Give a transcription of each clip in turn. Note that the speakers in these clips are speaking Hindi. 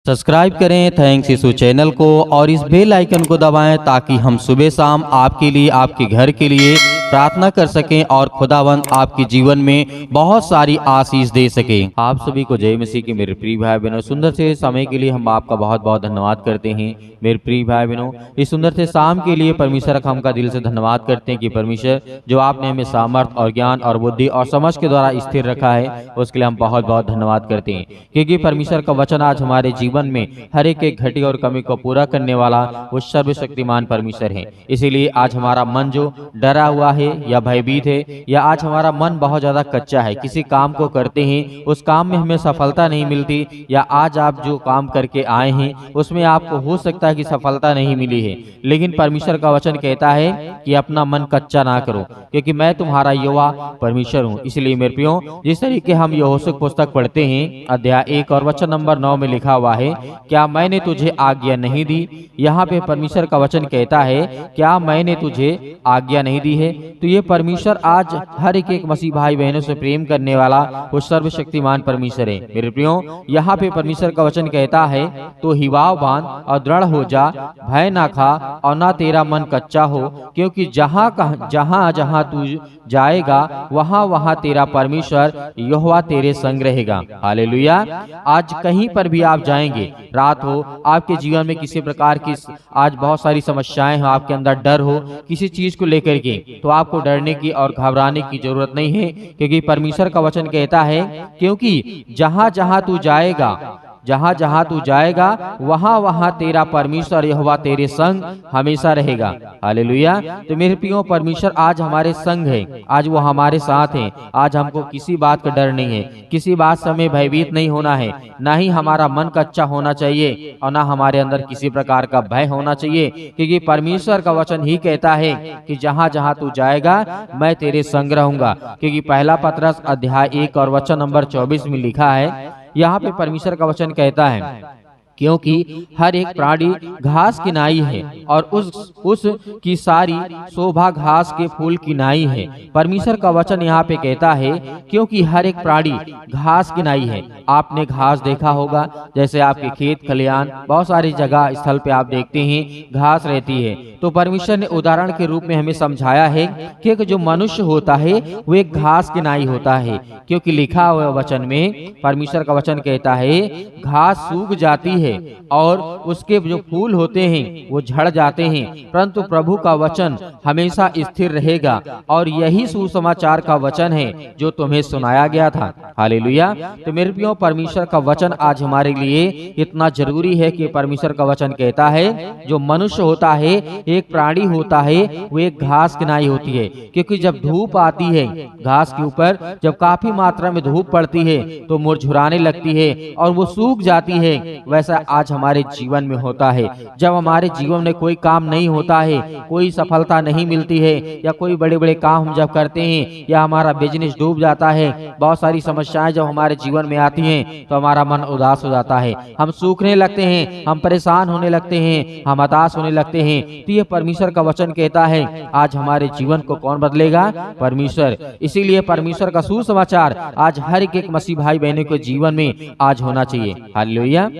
सब्सक्राइब करें थैंक्स यीशु चैनल को और इस बेल आइकन को दबाएं ताकि हम सुबह शाम आपके लिए आपके घर के लिए प्रार्थना कर सकें और खुदावंद आपके जीवन में बहुत सारी आशीष दे सके। आप सभी को जय मसीह की मेरे प्रिय भाई बहनों, सुंदर से समय के लिए हम आपका बहुत बहुत धन्यवाद करते हैं। मेरे प्रिय भाई बहनों, इस सुंदर से शाम के लिए परमेश्वर का हम का दिल से धन्यवाद करते हैं कि परमेश्वर जो आपने हमें सामर्थ और ज्ञान और बुद्धि और समझ के द्वारा स्थिर रखा है, उसके लिए हम बहुत बहुत धन्यवाद करते हैं। क्योंकि परमेश्वर का वचन आज हमारे जीवन में हर एक घटी और कमी को पूरा करने वाला वो सर्वशक्तिमान परमेश्वर है। इसीलिए आज हमारा मन जो डरा हुआ है या भयभीत है, या आज हमारा मन बहुत ज्यादा कच्चा है, किसी काम को करते हैं उस काम में हमें सफलता नहीं मिलती, या आज आप जो काम करके आए हैं उसमें आपको हो सकता है कि सफलता नहीं मिली है, लेकिन परमेश्वर का वचन कहता है कि अपना मन कच्चा ना करो, क्योंकि मैं तुम्हारा युवा परमेश्वर हूँ। इसलिए मेरे प्रियो, जिस तरीके हम यहोशू पुस्तक पढ़ते हैं अध्याय 1 और वचन नंबर 9 में लिखा हुआ है, क्या मैंने तुझे आज्ञा नहीं दी। यहाँ पे परमेश्वर का वचन कहता है क्या मैंने तुझे आज्ञा नहीं दी है। तो ये परमेश्वर आज हर एक मसीह भाई बहनों से प्रेम करने वाला वो सर्वशक्तिमान परमेश्वर है। मेरे प्रियो, यहाँ पे परमेश्वर का वचन कहता है तो हिवाव बांध और दृढ़ हो जा, भय ना खा और ना तेरा मन कच्चा हो, क्योंकि जहाँ जहाँ तू जाएगा वहाँ वहाँ तेरा परमेश्वर यहोवा तेरे संग रहेगा। हालेलुया। आज कहीं पर भी आप जाएंगे, रात हो, आपके जीवन में किसी प्रकार की आज बहुत सारी समस्याएं हो, आपके अंदर डर हो किसी चीज को लेकर के, तो आपको डरने की और घबराने की जरूरत नहीं है, क्योंकि परमेश्वर का वचन कहता है क्योंकि जहाँ जहाँ तू जाएगा, जहाँ जहाँ तू जाएगा वहाँ वहाँ तेरा परमेश्वर यहोवा तेरे संग हमेशा रहेगा। हालेलुया। तो मेरे प्रियो, परमेश्वर आज हमारे संग है, आज वो हमारे साथ है। आज हमको किसी बात का डर नहीं है, किसी बात से हमें भयभीत नहीं होना है, ना ही हमारा मन कच्चा होना चाहिए और ना हमारे अंदर किसी प्रकार का भय होना चाहिए, क्योंकि परमेश्वर का वचन ही कहता है कि जहाँ जहाँ तू जाएगा मैं तेरे संग रहूंगा। क्योंकि पहला पतरस अध्याय 1 और वचन नंबर 24 में लिखा है, यहाँ पे परमेश्वर का वचन कहता है क्योंकि हर एक प्राणी घास की नाई है और उस की सारी शोभा घास के फूल की नाई है। परमेश्वर का वचन यहाँ पे कहता है क्योंकि हर एक प्राणी घास की नाई है। आपने घास देखा होगा, जैसे आपके खेत खलियान बहुत सारी जगह स्थल पे आप देखते हैं घास रहती है। तो परमेश्वर ने उदाहरण के रूप में हमें समझाया है कि जो मनुष्य होता है वो एक घास की नाई होता है, क्योंकि लिखा हुआ वचन में परमेश्वर का वचन कहता है घास सूख जाती है और उसके जो फूल होते हैं वो झड़ जाते हैं, परंतु प्रभु का वचन हमेशा स्थिर रहेगा। और यही सुसमाचार का वचन है जो तुम्हें सुनाया गया था। हालेलुया। तो मेरे प्रियो, परमेश्वर का वचन आज हमारे लिए इतना जरूरी है कि परमेश्वर का वचन कहता है जो मनुष्य होता है, एक प्राणी होता है, वो एक घास की नाई होती है। क्योंकि जब धूप आती है घास के ऊपर, जब काफी मात्रा में धूप पड़ती है तो मुरझुराने लगती है और वो सूख जाती है। वैसा आज हमारे जीवन में होता है। जब हमारे जीवन में कोई काम नहीं होता है, कोई सफलता नहीं मिलती है, या कोई बड़े बड़े काम हम जब करते हैं, या हमारा बिजनेस डूब जाता है, बहुत सारी समस्याएं जब हमारे जीवन में आती हैं, तो हमारा मन उदास हो जाता है, हम सूखने लगते हैं, हम परेशान होने लगते हैं, हम हताश होने लगते हैं। तो ये परमेश्वर का वचन कहता है आज हमारे जीवन को कौन बदलेगा? परमेश्वर। इसीलिए परमेश्वर का सुसमाचार आज हर एक मसीह भाई बहनों के जीवन में आज होना चाहिए। हालेलुया।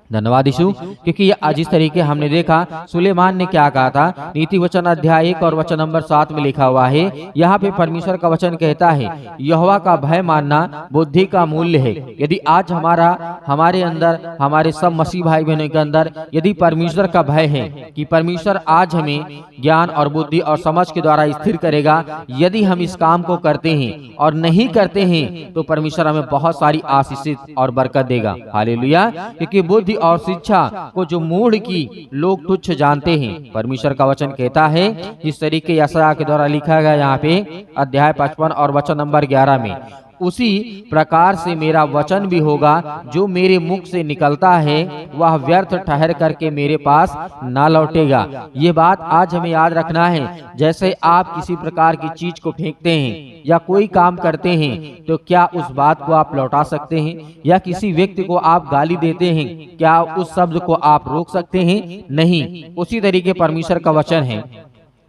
धन्यवाद यीशु। क्योंकि आज इस तरीके हमने देखा सुलेमान ने क्या कहा था। नीति वचन अध्याय 1 और वचन नंबर 7 में लिखा हुआ है, यहाँ पे परमेश्वर का वचन कहता है यहोवा का भय मानना बुद्धि का मूल्य है। यदि आज हमारे अंदर, हमारे सब मसीह भाई बहनों के अंदर यदि परमेश्वर का भय है कि परमेश्वर आज हमें ज्ञान और बुद्धि और समझ के द्वारा स्थिर करेगा, यदि हम इस काम को करते हैं और नहीं करते हैं तो परमेश्वर हमें बहुत सारी आशीष और बरकत देगा। हालेलुया। क्योंकि बुद्धि और शिक्षा को जो मूढ़ की लोग तुच्छ जानते हैं, परमेश्वर का वचन कहता है इस तरीके यशायाह के द्वारा लिखा गया यहाँ पे अध्याय 55 और वचन नंबर 11 में, उसी प्रकार से मेरा वचन भी होगा जो मेरे मुख से निकलता है वह व्यर्थ ठहर करके मेरे पास ना लौटेगा। ये बात आज हमें याद रखना है। जैसे आप किसी प्रकार की चीज को फेंकते हैं या कोई काम करते हैं, तो क्या उस बात को आप लौटा सकते हैं? या किसी व्यक्ति को आप गाली देते हैं, क्या उस शब्द को आप रोक सकते हैं? नहीं। उसी तरीके परमेश्वर का वचन है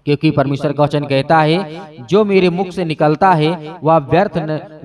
क्योंकि परमेश्वर का वचन कहता है जो मेरे मुख से निकलता है वह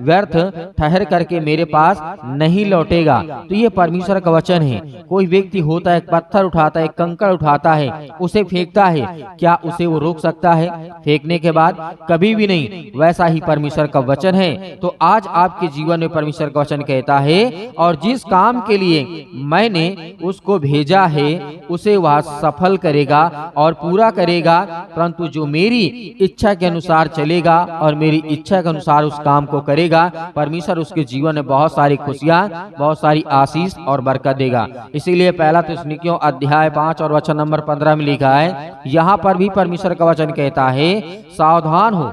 व्यर्थ ठहर करके मेरे पास नहीं लौटेगा। तो ये परमेश्वर का वचन है। कोई व्यक्ति होता है, पत्थर उठाता है, कंकड़ उठाता है, उसे फेंकता है, क्या उसे वो रोक सकता है? फेंकने के बाद कभी भी नहीं। वैसा ही परमेश्वर का वचन है। तो आज आपके जीवन में परमेश्वर का वचन कहता है और जिस काम के लिए मैंने उसको भेजा है उसे वह सफल करेगा और पूरा करेगा, परंतु जो मेरी इच्छा के अनुसार चलेगा और मेरी इच्छा के अनुसार उस काम को करेगा, परमेश्वर उसके जीवन में बहुत सारी खुशियां, बहुत सारी आशीष और बरकत देगा। इसीलिए पहला थिस्सलुनीकियों अध्याय 5 और वचन नंबर 15 में लिखा है, यहाँ पर भी परमेश्वर का वचन कहता है सावधान हो।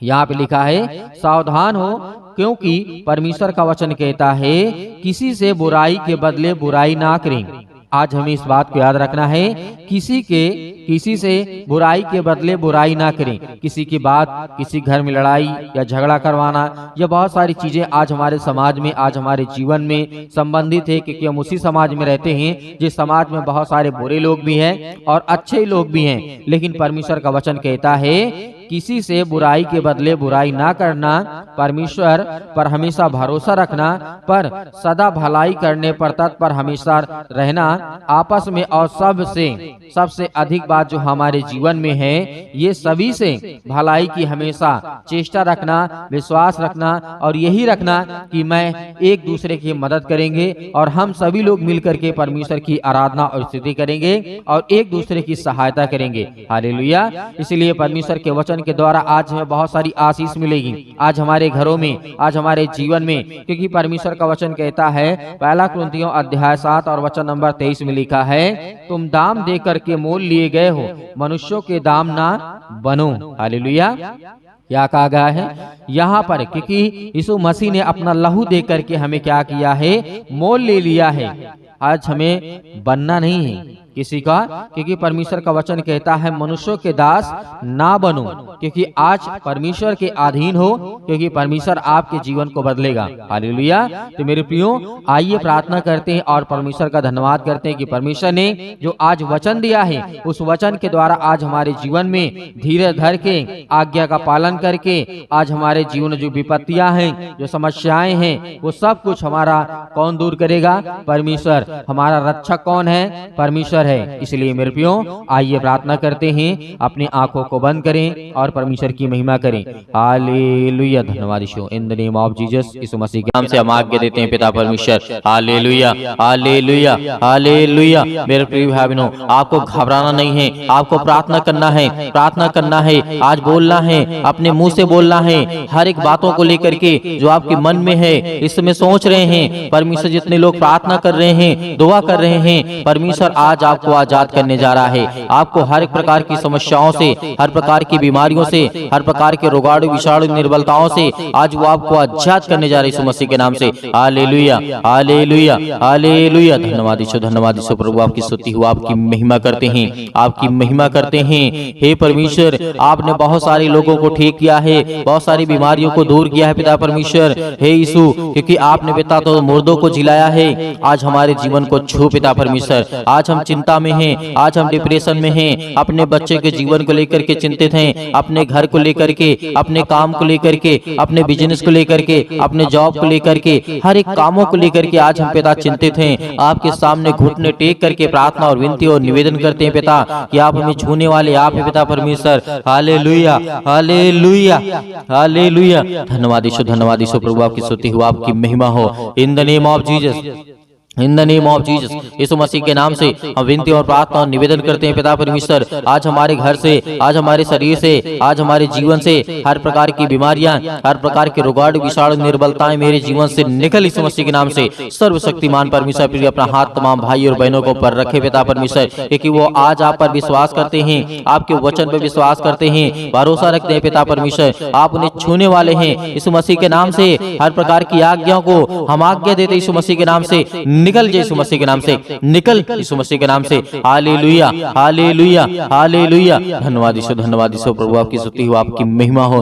यहाँ पे लिखा है सावधान हो, क्योंकि परमेश्वर का वचन कहता है किसी से बुराई के बदले बुराई ना करें। आज हमें इस बात को याद रखना है, किसी से बुराई के बदले बुराई ना करें। किसी की बात, किसी घर में लड़ाई या झगड़ा करवाना, या बहुत सारी चीजें आज हमारे समाज में, आज हमारे जीवन में संबंधित है, क्योंकि हम उसी समाज में रहते हैं जिस समाज में बहुत सारे बुरे लोग भी हैं और अच्छे लोग भी हैं। लेकिन परमेश्वर का वचन कहता है किसी से बुराई के बदले बुराई ना करना, परमेश्वर पर हमेशा भरोसा रखना, पर सदा भलाई करने पर तत्पर हमेशा रहना, आपस में और सबसे अधिक बात जो हमारे जीवन में है, ये सभी से भलाई की हमेशा चेष्टा रखना, विश्वास रखना और यही रखना कि मैं एक दूसरे की मदद करेंगे और हम सभी लोग मिलकर के परमेश्वर की आराधना और स्तुति करेंगे और एक दूसरे की सहायता करेंगे। हालेलुया। इसलिए परमेश्वर के वचन के द्वारा आज हमें बहुत सारी आशीष मिलेगी, आज हमारे घरों में, आज हमारे जीवन में, क्योंकि परमेश्वर का वचन कहता है पहला कुरिन्थियों अध्याय 7 और वचन नंबर 23 में लिखा है, तुम दाम दे करके मोल लिए गए हो, मनुष्यों के दाम ना बनो। हालेलुया। क्या कहा गया है यहाँ पर? क्योंकि यीशु मसीह ने अपना लहू दे करके हमें क्या किया है? मोल ले लिया है। आज हमें बनना नहीं है किसी का, क्योंकि परमेश्वर का वचन कहता है मनुष्यों के दास ना बनो, क्योंकि आज परमेश्वर के अधीन हो, क्योंकि परमेश्वर आपके जीवन को बदलेगा। हालेलुया। तो मेरे प्रियो, आइए प्रार्थना करते हैं और परमेश्वर का धन्यवाद करते हैं कि परमेश्वर ने जो आज वचन दिया है, उस वचन के द्वारा आज हमारे जीवन में धीरे धर के, आज्ञा का पालन करके, आज हमारे जीवन में जो विपत्तियां हैं, जो समस्याएं हैं, वो सब कुछ हमारा कौन दूर करेगा? परमेश्वर। हमारा रक्षक कौन है? परमेश्वर है। इसलिए मेरे प्रियो, आइए प्रार्थना करते हैं, अपनी आंखों को बंद करें और परमेश्वर की महिमा करें। हालेलुया। धन्यवाद Yeshu. In the name of Jesus, Yeshu Masih के नाम से हम आज्ञा देते हैं पिता परमेश्वर। Hallelujah, hallelujah, hallelujah. मेरे प्रिय भाई बहनों, आपको घबराना नहीं है, आपको प्रार्थना करना है, प्रार्थना करना है, आज बोलना है, अपने मुंह से बोलना है, हर एक बातों को लेकर के जो आपके मन में है, इस समय सोच रहे हैं। परमेश्वर, जितने लोग प्रार्थना कर रहे हैं, दुआ कर रहे हैं, परमेश्वर आज आपको आजाद करने जा रहा है। आपको हर एक प्रकार की समस्याओं से, हर प्रकार की बीमारियों से, हर प्रकार के रोगाणु विषाणु निर्बलताओं से आज वो आपको आजाद करने जा रहे हैं यीशु मसीह के नाम से। Hallelujah, hallelujah, hallelujah. धन्यवाद यीशु, धन्यवाद यीशु। प्रभु आपकी स्तुति हो, आपकी महिमा करते हैं, आपकी महिमा करते हैं। हे परमेश्वर, आपने बहुत सारे लोगों को ठीक किया है, बहुत सारी बीमारियों को दूर किया है पिता परमेश्वर। हे यीशु, क्योंकि आपने पिता तो मुर्दों को जिलाया है, आज हमारे जीवन को छू पिता परमेश्वर। आज हम चिंता में हैं, आज हम डिप्रेशन में हैं, अपने बच्चे के जीवन को लेकर के चिंतित हैं, अपने घर को लेकर के, अपने काम को लेकर के, अपने बिजनेस को लेकर के, अपने जॉब को लेकर के, हर एक कामों को लेकर के आज हम पिता चिंतित हैं। आपके सामने घुटने टेक करके प्रार्थना और विनती और निवेदन करते हैं पिता कि आप हमें छूने वाले आप हैं पिता परमेश्वर। Hallelujah, hallelujah, hallelujah. धन्यवाद यीशु, धन्यवाद यीशु। प्रभु आपकी स्तुति हो, आपकी महिमा हो। In the name of Jesus, in the name of Jesus, Yeshu Masih के नाम से हम विनती और प्रार्थना और निवेदन करते हैं पिता परमेश्वर। आज हमारे घर से, आज हमारे शरीर से, आज हमारे जीवन से हर प्रकार की बीमारियां, हर प्रकार के रोगाणु विषाणु निर्बलताएं मेरे जीवन से निकल यीशु मसीह के नाम से। सर्वशक्तिमान परमेश्वर प्रिय अपना हाथ तमाम भाई और बहनों को पर रखे पिता परमेश्वर, क्योंकि वो आज आप पर विश्वास करते हैं, आपके वचन पर विश्वास करते हैं, भरोसा रखते हैं पिता परमेश्वर। आप उन्हें छूने वाले हैं यीशु मसीह के नाम से। हर प्रकार की आज्ञाओं को हम आज्ञा देते यीशु मसीह के नाम से, निकल जाए यीशु मसीह के नाम से, निकल यीशु मसीह के नाम से। Hallelujah, hallelujah, hallelujah. धन्यवाद यीशु, धन्यवाद यीशु। प्रभु आपकी स्तुति हो, आपकी महिमा हो।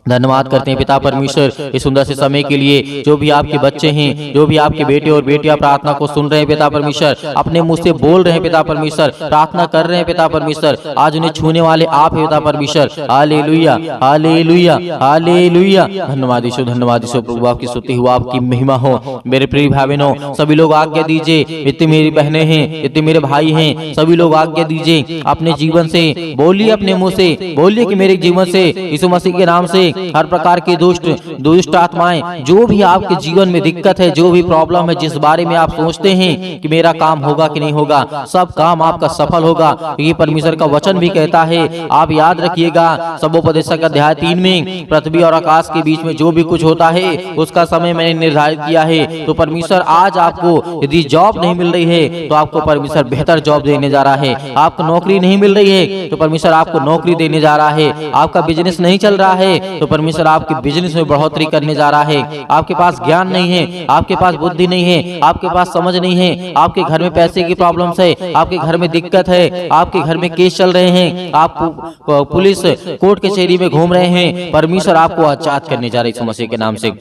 धन्यवाद करते हैं पिता परमेश्वर इस सुंदर से समय के लिए। जो भी आपके बच्चे हैं, जो भी आपके बेटे और बेटियां प्रार्थना को सुन रहे हैं पिता परमेश्वर, अपने मुंह से बोल रहे हैं पिता परमेश्वर, प्रार्थना कर रहे हैं पिता परमेश्वर, आज उन्हें छूने वाले आप हैं पिता परमेश्वर। Hallelujah, hallelujah, hallelujah. धन्यवाद यीशु, धन्यवाद यीशु। प्रभु आपकी स्तुति हो, आपकी महिमा हो। मेरे प्रिय भाई बहनों, सभी लोग आज्ञा दीजिए, इतनी मेरी बहनें हैं, इतने मेरे भाई हैं, सभी लोग आज्ञा दीजिए, अपने जीवन से बोलिए, अपने मुंह से बोलिए कि मेरे जीवन से यीशु मसीह के नाम से हर प्रकार की दुष्ट आत्माएं, जो भी आपके जीवन में दिक्कत है, जो भी प्रॉब्लम है, जिस बारे में आप सोचते हैं कि मेरा काम होगा कि नहीं होगा, सब काम आपका सफल होगा। ये परमेश्वर का वचन भी कहता है। आप याद रखिएगा, सबोपदेशक अध्याय 3 में पृथ्वी और आकाश के बीच में जो भी कुछ होता है उसका समय मैंने निर्धारित किया है। तो परमेश्वर आज आपको यदि जॉब नहीं मिल रही है तो आपको परमेश्वर बेहतर जॉब देने जा रहा है। आपको नौकरी नहीं मिल रही है तो परमेश्वर आपको नौकरी देने जा रहा है। आपका बिजनेस नहीं चल रहा है तो परमेश्वर आपके बिजनेस में बढ़ोतरी करने जा रहा है। आपके पास ज्ञान नहीं है, आपके पास बुद्धि नहीं है, आपके पास समझ नहीं है, आपके घर में पैसे की प्रॉब्लम्स है, आपके घर में दिक्कत है, आपके घर में केस चल रहे हैं, आप पुलिस कोर्ट कचहरी में घूम रहे हैं, परमेश्वर आपको आजाद करने जा रहे हैं यीशु मसीह के नाम से।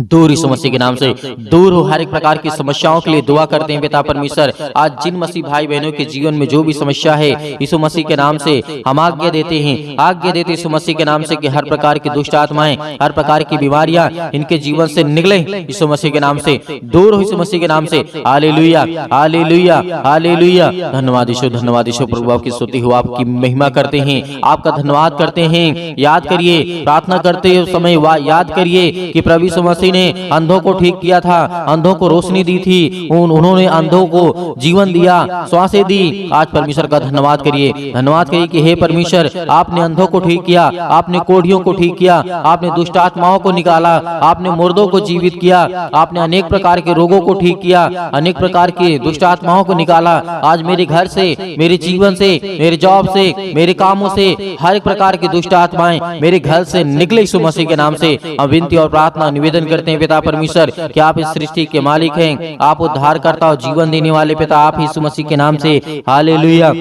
दूर यीशु मसीह के नाम से दूर हो हर एक प्रकार की समस्याओं के लिए दुआ करते हैं पिता परमेश्वर। आज जिन मसीह भाई बहनों के जीवन में जो भी समस्या है यीशु मसीह के नाम से हम आज्ञा देते हैं, आज्ञा देते यीशु मसीह के नाम से कि हर प्रकार की दुष्ट आत्माएं, हर प्रकार की बीमारियां इनके जीवन से निकले यीशु मसीह के नाम से, दूर हो यीशु मसीह के नाम से। Hallelujah, hallelujah, hallelujah. धन्यवाद यीशु, धन्यवाद यीशु। प्रभु आपकी स्तुति हो, आपकी महिमा करते हैं, आपका धन्यवाद करते हैं। याद करिए, प्रार्थना करते समय याद करिए कि प्रभु यीशु मसीह ने अंधों को ठीक किया था, अंधों को रोशनी दी थी, उन्होंने अंधों को जीवन दिया, श्वासें दी। आज परमेश्वर का धन्यवाद करिए, धन्यवाद करिए कि हे परमेश्वर, आपने अंधों को ठीक किया, आपने कोढ़ियों को ठीक किया, आपने दुष्ट आत्माओं को निकाला, आपने मुर्दों को जीवित किया, आपने अनेक प्रकार के रोगों को ठीक किया, अनेक प्रकार की दुष्ट आत्माओं को निकाला। आज मेरे घर से, मेरे जीवन से, मेरे जॉब से, मेरे कामों से हर एक प्रकार की दुष्ट आत्माएं मेरे घर से निकले यीशु मसीह के नाम से। हम विनती और प्रार्थना निवेदन करते हैं पिता परमेश्वर कि आप इस सृष्टि के मालिक हैं, आप उद्धारकर्ता और जीवन देने वाले पिता आप यीशु मसीह के नाम से। Hallelujah,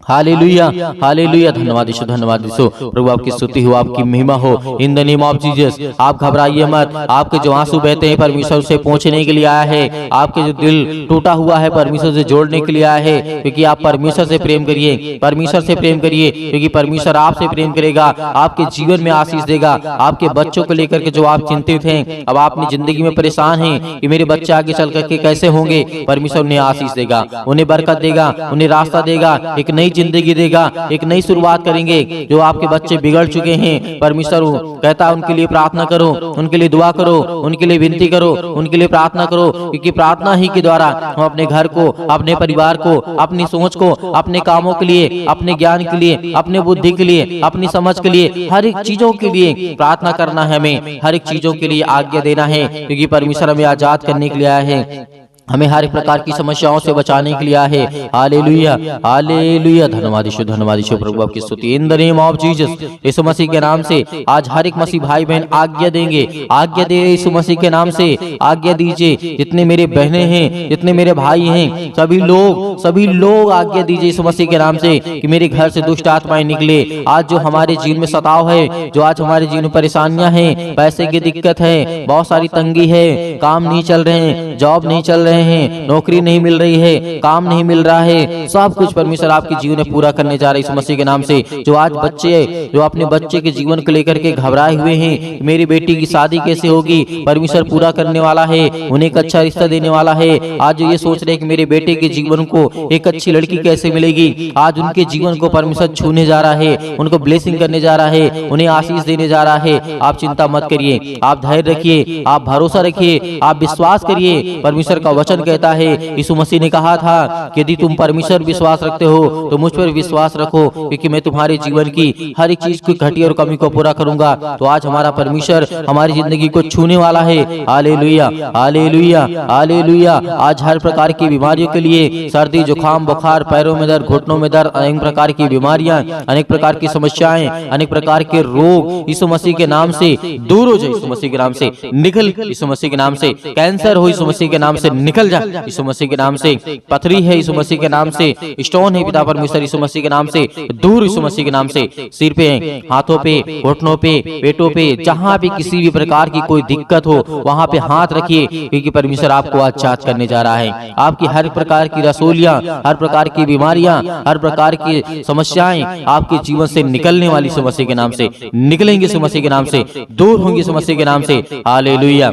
hallelujah, hallelujah. धन्यवाद यीशु, धन्यवाद यीशु। प्रभु आपकी स्तुति हो, आपकी महिमा हो। In the name of Jesus आप घबराइए मत। आपके जो आंसू बहते हैं परमेश्वर से पहुंचने के लिए आया है, आपके जो दिल टूटा हुआ है परमेश्वर से जोड़ने के लिए आया है, क्योंकि आप परमेश्वर से प्रेम करिए, परमेश्वर से प्रेम करिए, क्योंकि परमेश्वर आपसे प्रेम करेगा, आपके जीवन में आशीष देगा। आपके बच्चों को लेकर के जो आप चिंतित हैं, अब आप अपनी जिंदगी में परेशान हैं कि मेरे बच्चे आगे चल करके कैसे होंगे, परमेश्वर उन्हें आशीष देगा, उन्हें बरकत देगा, उन्हें रास्ता देगा, एक नई जिंदगी देगा, एक नई शुरुआत करेंगे। जो आपके बच्चे बिगड़ चुके हैं परमेश्वर कहता है उनके लिए प्रार्थना करो, उनके लिए दुआ करो, उनके लिए विनती करो, उनके लिए प्रार्थना करो, क्योंकि प्रार्थना ही के द्वारा हम अपने घर को, अपने परिवार को, अपनी सोच को, अपने कामों के लिए, अपने ज्ञान के लिए, अपने बुद्धि के लिए, अपनी समझ के लिए, हर एक चीजों के लिए प्रार्थना करना है। हमें हर एक चीजों के लिए आज्ञा देना है, क्योंकि परमेश्वर हमें आजाद करने के लिए आया है, हमें हर एक प्रकार की समस्याओं से बचाने के लिए आया है। Hallelujah, hallelujah. धन्यवाद यीशु, धन्यवाद यीशु। प्रभु आपकी स्तुति। In the name of Jesus Yeshu Masih के नाम से आज हर एक मसीह भाई बहन आज्ञा देंगे, आज्ञा दे यीशु मसीह के नाम से आज्ञा दीजिए। जितने मेरे बहनें हैं, जितने मेरे भाई हैं, सभी लोग आज्ञा दीजिए यीशु मसीह के नाम से कि मेरे घर से दुष्ट आत्माएं निकले। आज जो हमारे जीवन में सताव है, जो आज हमारे जीवन में परेशानियां हैं, पैसे की दिक्कत है, बहुत सारी तंगी है, काम नहीं चल रहे हैं, जॉब नहीं चल रहे हैं, नौकरी नहीं मिल रही है, काम नहीं मिल रहा है, सब कुछ परमेश्वर आपके जीवन में पूरा करने जा रहे हैं यीशु मसीह के नाम से। जो आज बच्चे, जो अपने बच्चे के जीवन को लेकर के घबराए हुए हैं, मेरी बेटी की शादी कैसे होगी, परमेश्वर पूरा करने वाला है, उन्हें एक अच्छा रिश्ता देने वाला है। आज जो ये सोच रहे हैं कि मेरे बेटे के जीवन को एक अच्छी लड़की कैसे मिलेगी, आज उनके जीवन को परमेश्वर छूने जा रहा है, उनको ब्लेसिंग करने जा रहा है, उन्हें आशीष देने जा रहा है। आप चिंता मत करिए, आप धैर्य रखिए, आप भरोसा रखिए, आप विश्वास करिए। परमेश्वर का वचन कहता है, यीशु मसीह ने कहा था कि यदि तुम परमेश्वर विश्वास रखते हो तो मुझ पर विश्वास रखो, क्योंकि मैं तुम्हारे जीवन की हर एक चीज की घटी और कमी को पूरा करूंगा। तो आज हमारा परमेश्वर हमारी जिंदगी को छूने वाला है। Hallelujah, hallelujah, hallelujah. आज हर प्रकार की बीमारियों के लिए, सर्दी, जुकाम, बुखार, पैरों में दर्द, घुटनों में दर्द, अनेक प्रकार की बीमारियां, अनेक प्रकार की समस्याएं, अनेक प्रकार के रोग यीशु मसीह के नाम से दूर हो जाए, यीशु मसीह के नाम से निकल, यीशु मसीह के नाम से कैंसर हो, यीशु मसीह के नाम से निकल निकल जा यीशु मसीह के नाम से। पथरी है यीशु मसीह के नाम से, स्टोन है पिता परमेश्वर यीशु मसीह के नाम से दूर यीशु मसीह के नाम से। सिर पे, हाथों पे, घुटनों पे, पेटों पे, जहां भी किसी भी प्रकार की कोई दिक्कत हो वहां पे हाथ रखिए, क्योंकि परमेश्वर आपको आज जांच करने जा रहा है। आपकी हर प्रकार की रसोलियां, हर प्रकार की बीमारियां, हर प्रकार की समस्याएं आपके जीवन से निकलने वाली यीशु मसीह के नाम से निकलेंगे, यीशु मसीह के नाम से दूर होंगे, यीशु मसीह के नाम से। Hallelujah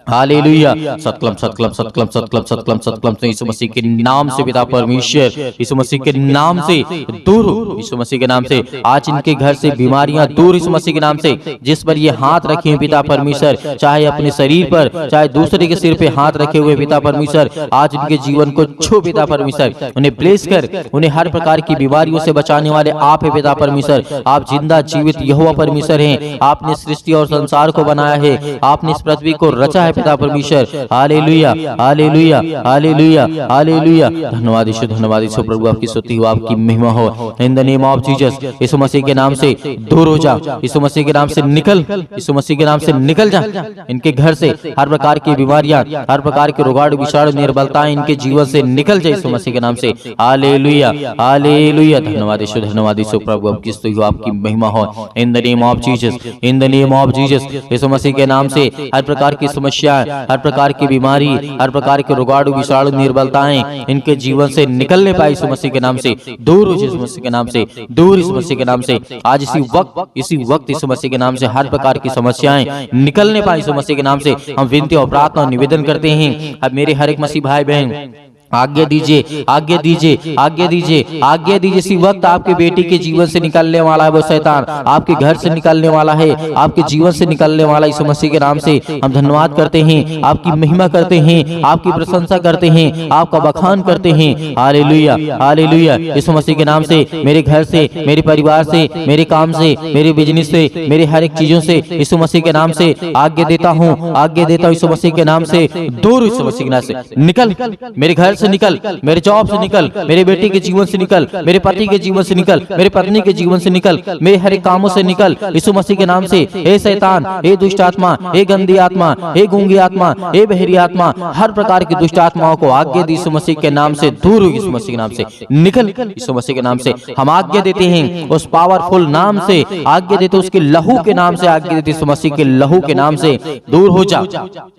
hallelujah. सतक्लम सतक्लम सतक्लम सतक्लम सतक्लम सतक्लम यीशु मसीह के नाम से पिता परमेश्वर यीशु मसीह के नाम से दूर हो, यीशु मसीह के नाम से। आज इनके घर से बीमारियां दूर यीशु मसीह के नाम से। जिस पर ये हाथ रखे हैं पिता परमेश्वर, चाहे अपने शरीर पर, चाहे दूसरे के सिर पे हाथ रखे हुए पिता परमेश्वर, आज इनके जीवन को छू पिता परमेश्वर, उन्हें ब्लेस कर, उन्हें हर प्रकार की बीमारियों से बचाने वाले आप है पिता परमेश्वर। आप जिंदा जीवित यहोवा परमेश्वर हैं। आपने सृष्टि और संसार को बनाया है, आपने इस पृथ्वी को रचा है पिता परमेश्वर। Hallelujah hallelujah hallelujah hallelujah. धन्यवाद यीशु, धन्यवाद यीशु प्रभु, आपकी स्तुति हो, आपकी महिमा हो। In the name of Jesus, Yeshu Masih के नाम से दूर हो जा, यीशु मसीह के नाम से निकल, यीशु मसीह के नाम से निकल जा। इनके घर से हर प्रकार की बीमारियां, हर प्रकार के रोगाणु विषाणु निर्बलताएं इनके जीवन से निकल जाए यीशु मसीह के नाम से। Hallelujah hallelujah. धन्यवाद यीशु, धन्यवाद यीशु प्रभु, आपकी स्तुति हो, आपकी महिमा हो। In the name of Jesus, in the name of Jesus, Yeshu Masih के नाम से हर प्रकार की समस्या, हर प्रकार की बीमारी, हर प्रकार के रोगाणु विषाणु निर्बलताएं इनके जीवन से निकलने पाए यीशु मसीह के नाम से दूर हो, यीशु मसीह के नाम से दूर, यीशु मसीह के नाम से। आज इसी वक्त यीशु मसीह के नाम से हर प्रकार की समस्याएं निकलने पाए यीशु मसीह के नाम से। हम विनती और प्रार्थना और निवेदन करते हैं। अब मेरे हर एक मसीह भाई बहन आज्ञा दीजिए, आज्ञा दीजिए, आज्ञा दीजिए, आज्ञा दीजिए। इसी वक्त आपके बेटी के जीवन से निकलने वाला है वो शैतान, आपके घर से निकलने वाला है, आपके जीवन से निकलने वाला यीशु मसीह के नाम से हम धन्यवाद करते हैं, आपकी महिमा करते हैं, आपकी प्रशंसा करते हैं, आपका बखान करते हैं। Hallelujah hallelujah. यीशु मसीह के नाम से मेरे घर से, मेरे परिवार से, मेरे काम से, मेरे बिजनेस से, मेरे हर एक चीजों से यीशु मसीह के नाम से आज्ञा देता हूँ, आज्ञा देता हूँ यीशु मसीह के नाम से दूर, यीशु मसीह के नाम से निकल, मेरे घर से निकल, मेरे जॉब से निकल, मेरे बेटे के जीवन से निकल, मेरे पति के जीवन से निकल, मेरे पत्नी के जीवन से निकल, मेरे हर एक कामों से निकल यीशु मसीह के नाम से। हे शैतान, हे दुष्ट आत्मा, हे गंदी आत्मा, हे गूंगी आत्मा, हे बहरी आत्मा, हर प्रकार की दुष्ट आत्माओं को आज्ञा दी यीशु मसीह के नाम से दूर हो, यीशु मसीह के नाम से निकल, यीशु मसीह के नाम से हम आज्ञा देते हैं। उस पावरफुल नाम से आज्ञा देते, उसके लहू के नाम से आज्ञा देते, यीशु मसीह के लहू के नाम से दूर हो जा।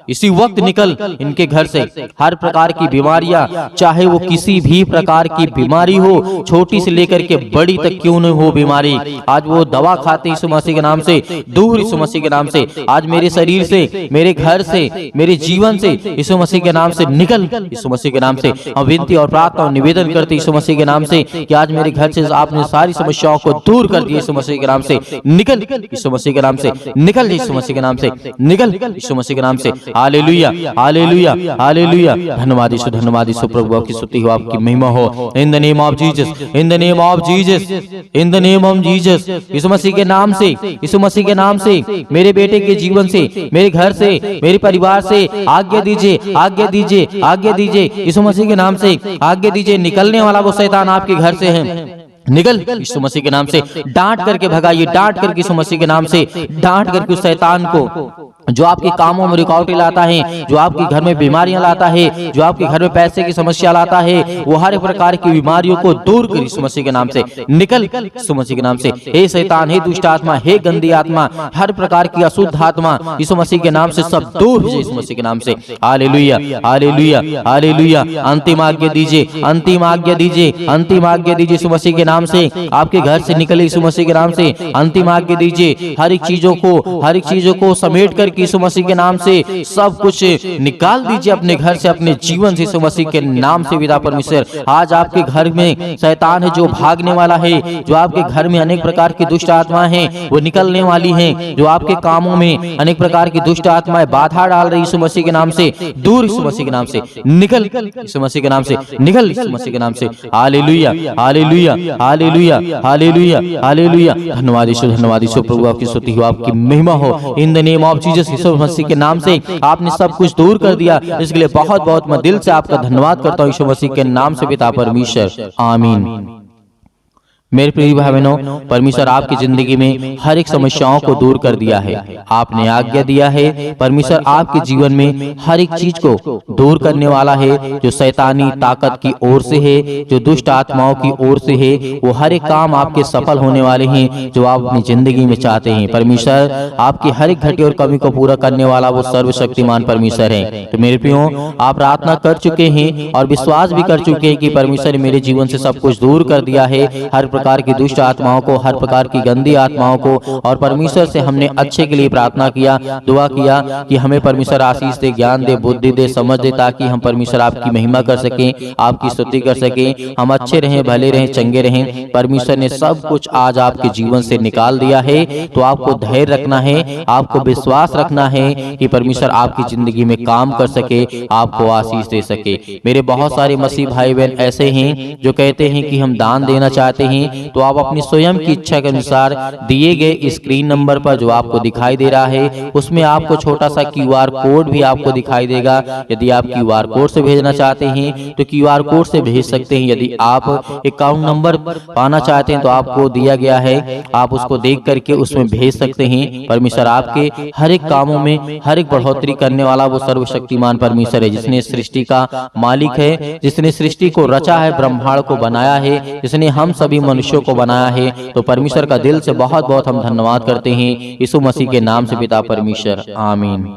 इसी वक्त निकल इनके घर से हर प्रकार की बीमारियां, चाहे वो किसी भी प्रकार की बीमारी हो, छोटी से लेकर के बड़ी तक क्यों न हो बीमारी, आज वो दवा खाते यीशु मसीह के नाम से दूर, यीशु मसीह के नाम से। आज मेरे शरीर से, मेरे घर से, मेरे जीवन से यीशु मसीह के नाम से निकल, यीशु मसीह के नाम से हम विनती और प्रार्थना और निवेदन करते यीशु मसीह के नाम से कि आज मेरे घर से आपने सारी समस्याओं को दूर कर दिया यीशु मसीह के नाम से निकल, यीशु मसीह के नाम से निकल, यीशु मसीह के नाम से निकल, यीशु मसीह के नाम से। Hallelujah hallelujah hallelujah. धन्यवाद यीशु, धन्यवाद यीशु प्रभु, आपकी स्तुति हो, आपकी महिमा हो। In the name of Jesus, in the name of Jesus, in the name of Jesus, Yeshu Masih के नाम से, यीशु मसीह के नाम से मेरे बेटे के जीवन से, मेरे घर से, मेरे परिवार से आज्ञा दीजिए, आज्ञा दीजिए, आज्ञा दीजिए यीशु मसीह के नाम से आज्ञा दीजिए। निकलने वाला वो शैतान आपके घर से है, निकल यीशु मसीह के नाम से। डांट करके भगाइए, डांट करके यीशु मसीह के नाम से डांट करके उस शैतान को जो आपके कामों में रुकावटें लाता है, जो आपके घर में बीमारियां लाता है, जो आपके घर में पैसे की समस्या लाता है, वो हर प्रकार की बीमारियों को दूर कर यीशु मसीह के नाम से निकल, यीशु मसीह के नाम से। हे शैतान, हे दुष्ट आत्मा, हे गंदी आत्मा, हर प्रकार की अशुद्ध आत्मा यीशु मसीह के नाम से सब दूर हो जाए यीशु मसीह के नाम से। Hallelujah hallelujah hallelujah. अंतिम आज्ञा दीजिए, अंतिम आज्ञा दीजिए, अंतिम आज्ञा दीजिए यीशु मसीह के नाम से। आपके घर से निकले यीशु मसीह के नाम से अंतिम आज्ञा दीजिए। हर एक चीजों को समेट कर यीशु मसीह के नाम से सब कुछ निकाल दीजिए अपने घर से, अपने जीवन से यीशु मसीह के नाम से। पिता परमेश्वर, आज आपके घर में शैतान है जो भागने वाला है, जो आपके घर में अनेक प्रकार की दुष्ट आत्माएं हैं वो निकलने वाली हैं, जो आपके कामों में अनेक प्रकार की दुष्ट आत्माएं बाधा डाल रही यीशु मसीह के नाम से दूर, यीशु मसीह के नाम से निकल, यीशु मसीह के नाम से निकल, यीशु मसीह के नाम से। Hallelujah hallelujah hallelujah hallelujah hallelujah. धन्यवाद यीशु, धन्यवाद यीशु प्रभु, आपकी स्तुति हो, आपकी महिमा हो। In the name of Jesus, Yeshu Masih के नाम से आपने सब कुछ दूर कर दिया, इसके लिए बहुत बहुत मैं दिल से आपका धन्यवाद करता हूँ यीशु मसीह के नाम से पिता परमेश्वर, आमीन। मेरे प्रिय भाई बहनों, परमेश्वर आपकी जिंदगी में हर एक समस्याओं को दूर कर दिया है। आपने आज्ञा दिया है, परमेश्वर आपके जीवन में हर एक चीज को दूर करने वाला है। जो शैतानी ताकत की ओर से है, जो दुष्ट आत्माओं की ओर से है, वो हर एक काम आपके सफल होने वाले हैं जो आप अपनी जिंदगी में चाहते हैं। परमेश्वर आपकी हर एक घटी और कमी को पूरा करने वाला वो सर्वशक्तिमान परमेश्वर है। तो मेरे प्रियो, आप प्रार्थना कर चुके हैं और विश्वास भी कर चुके हैं कि परमेश्वर ने मेरे जीवन से सब कुछ दूर कर दिया है, हर प्रकार की दुष्ट आत्माओं को, हर प्रकार की गंदी आत्माओं को। और परमेश्वर से हमने अच्छे के लिए प्रार्थना किया, दुआ किया कि हमें परमेश्वर आशीष दे, ज्ञान दे, बुद्धि दे, समझ दे, ताकि हम परमेश्वर आपकी महिमा कर सकें, आपकी स्तुति कर सकें, हम अच्छे रहें, भले रहें, चंगे रहें। परमेश्वर ने सब कुछ आज आपके जीवन से निकाल दिया है। तो आपको धैर्य रखना है, आपको विश्वास रखना है कि परमेश्वर आपकी जिंदगी में काम कर सके, आपको आशीष दे सके। मेरे बहुत सारे मसीह भाई बहन ऐसे हैं जो कहते हैं कि हम दान देना चाहते हैं, तो आप अपनी स्वयं की इच्छा के अनुसार दिए गए स्क्रीन नंबर पर जो आपको दिखाई दे रहा है, उसमें आपको छोटा सा QR कोड भी आपको दिखाई देगा। यदि आप QR कोड से भेजना चाहते हैं तो QR कोड से भेज सकते हैं। यदि आप अकाउंट नंबर पाना चाहते हैं तो आपको दिया गया है, आप उसको देख करके उसमें भेज सकते हैं। परमेश्वर आपके हर एक कामों में हर एक बढ़ोतरी करने वाला वो सर्वशक्तिमान परमेश्वर है, जिसने सृष्टि का मालिक है, जिसने सृष्टि को रचा है, ब्रह्मांड को बनाया है, जिसने हम सभी मनुष्यों को बनाया है। तो परमेश्वर का दिल से बहुत बहुत हम धन्यवाद करते हैं, यीशु मसीह के नाम से पिता परमेश्वर, आमीन।